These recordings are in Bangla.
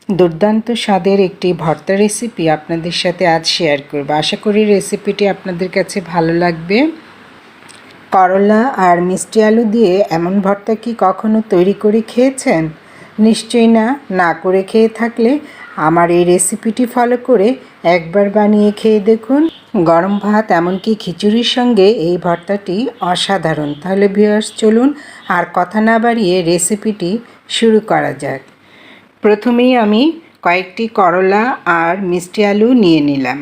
দুর্দান্ত স্বাদের একটি ভর্তা রেসিপি আপনাদের সাথে আজ শেয়ার করব। আশা করি রেসিপিটি আপনাদের কাছে ভালো লাগবে। করলা আর মিষ্টি আলু দিয়ে এমন ভর্তা কি কখনো তৈরি করে খেয়েছেন? নিশ্চয়ই না। না করে খেয়ে থাকলে আমার এই রেসিপিটি ফলো করে একবার বানিয়ে খেয়ে দেখুন। গরম ভাত এমনকি খিচুড়ির সঙ্গে এই ভর্তাটি অসাধারণ। তাহলে ভিউয়ার্স, চলুন আর কথা না বাড়িয়ে রেসিপিটি শুরু করা যাক। প্রথমেই আমি কয়েকটি করলা আর মিষ্টি আলু নিয়ে নিলাম।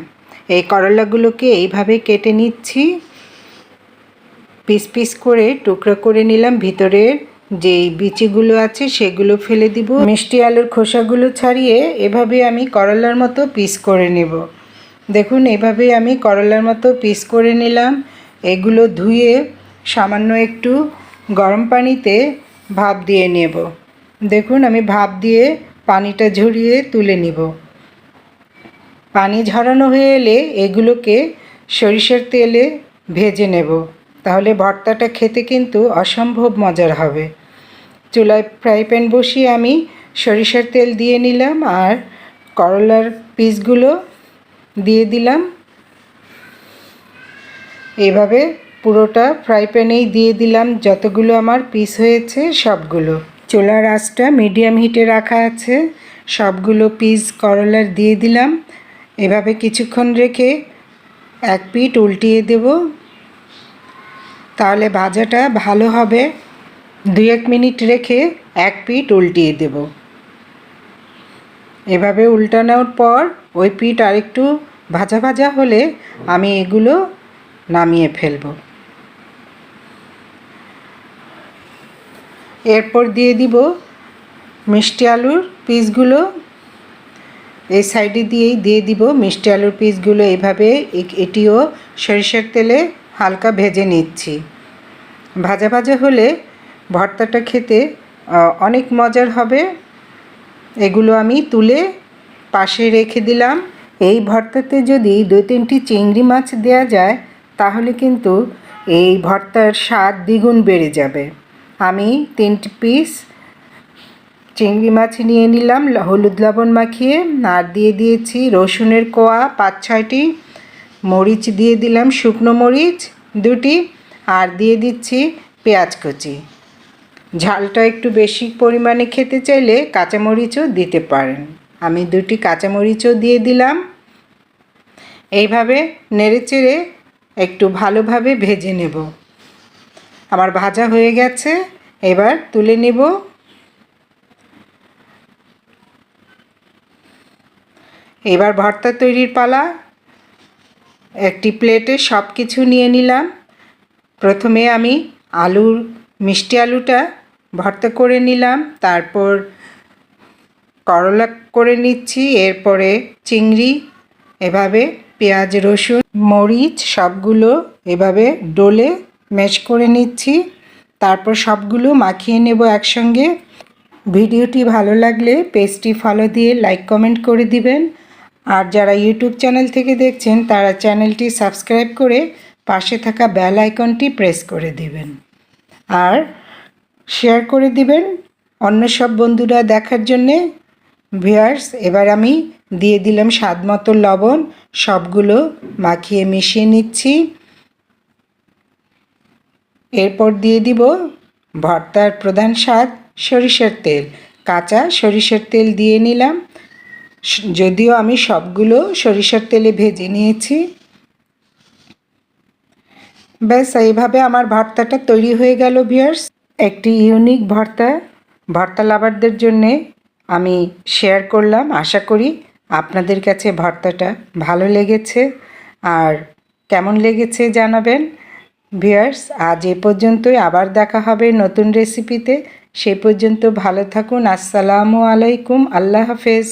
এই করলাগুলোকে এইভাবে কেটে নিচ্ছি, পিস পিস করে টুকরো করে নিলাম। ভিতরের যেই বিচিগুলো আছে সেগুলো ফেলে দিব। মিষ্টি আলুর খোসাগুলো ছাড়িয়ে এভাবে আমি করলার মতো পিস করে নেব। দেখুন, এভাবে আমি করলার মতো পিস করে নিলাম। এগুলো ধুয়ে সামান্য একটু গরম পানিতে ভাপ দিয়ে নেব। দেখুন, আমি ভাপ দিয়ে পানিটা ঝরিয়ে তুলে নিব। পানি ঝরানো হয়ে এলে এগুলোকে সরিষার তেলে ভেজে নেব। তাহলে ভর্তাটা খেতে কিন্তু অসম্ভব মজার হবে। চুলায় ফ্রাই প্যান বসিয়ে আমি সরিষার তেল দিয়ে নিলাম আর করলার পিসগুলো দিয়ে দিলাম। এইভাবে পুরোটা ফ্রাই প্যানেই দিয়ে দিলাম, যতগুলো আমার পিস হয়েছে সবগুলো। চুলার আঁচটা মিডিয়াম হিটে রাখা আছে। সবগুলো পিস করলার দিয়ে দিলাম। এভাবে কিছুক্ষণ রেখে এক পিঠ উল্টিয়ে দেব, তাহলে ভাজাটা ভালো হবে। 2-1 মিনিট রেখে এক পিঠ উল্টিয়ে দেব। এভাবে উল্টানোর পর ওই পিঠ আরেকটু ভাজা ভাজা হলে আমি এগুলো নামিয়ে ফেলব। এরপর দিয়ে দিব মিষ্টি আলুর পিসগুলো। এই সাইডে দিয়েই দিয়ে দিব মিষ্টি আলুর পিসগুলো। এইভাবে এটিও সরিষার তেলে হালকা ভেজে নিচ্ছি। ভাজা ভাজা হলে ভর্তাটা খেতে অনেক মজার হবে। এগুলো আমি তুলে পাশে রেখে দিলাম। এই ভর্তাতে যদি 2-3টি চিংড়ি মাছ দেওয়া যায় তাহলে কিন্তু এই ভর্তার স্বাদ দ্বিগুণ বেড়ে যাবে। আমি 3 পিস চিংড়ি মাছ নিয়ে নিলাম হলুদ লবণ মাখিয়ে, আর দিয়ে দিয়েছি রসুনের কোয়া 5-6টি, মরিচ দিয়ে দিলাম শুকনো মরিচ 2টি, আর দিয়ে দিচ্ছি পেঁয়াজ কুচি। ঝালটা একটু বেশি পরিমাণে খেতে চাইলে কাঁচামরিচও দিতে পারেন। আমি 2টি কাঁচামরিচও দিয়ে দিলাম। এইভাবে নেড়েচেড়ে একটু ভালোভাবে ভেজে নেব। আমার ভাজা হয়ে গেছে, এবার তুলে নেব। এবার ভর্তা তৈরির পালা। একটি প্লেটে সব কিছু নিয়ে নিলাম। প্রথমে আমি মিষ্টি আলুটা ভর্তা করে নিলাম, তারপর করলা করে নিচ্ছি, এরপরে চিংড়ি, এভাবে পেঁয়াজ রসুন মরিচ সবগুলো এভাবে ডলে ম্যাশ করে নিচ্ছি। তারপর সবগুলো মাখিয়ে নেব একসঙ্গে। ভিডিওটি ভালো লাগলে পেজটি ফলো দিয়ে লাইক কমেন্ট করে দিবেন। আর যারা ইউটিউব চ্যানেল থেকে দেখছেন তারা চ্যানেলটি সাবস্ক্রাইব করে পাশে থাকা বেল আইকনটি প্রেস করে দিবেন আর শেয়ার করে দিবেন অন্য সব বন্ধুরা দেখার জন্যে। ভিউয়ার্স, এবার আমি দিয়ে দিলাম স্বাদমতো লবণ। সবগুলো মাখিয়ে মিশিয়ে নিচ্ছি। এরপর দিয়ে দিব ভর্তার প্রধান স্বাদ সরিষার তেল। কাঁচা সরিষার তেল দিয়ে নিলাম, যদিও আমি সবগুলো সরিষার তেলে ভেজে নিয়েছি। ব্যাস, এইভাবে আমার ভর্তাটা তৈরি হয়ে গেল ভিউয়ার্স। একটি ইউনিক ভর্তা লাভারদের জন্যে আমি শেয়ার করলাম। আশা করি আপনাদের কাছে ভর্তাটা ভালো লেগেছে, আর কেমন লেগেছে জানাবেন। ভিউয়ার্স, আজ এ পর্যন্তই। আবার দেখা হবে নতুন রেসিপিতে। সেই পর্যন্ত ভালো থাকুন। আসসালামু আলাইকুম। আল্লাহ হাফেজ।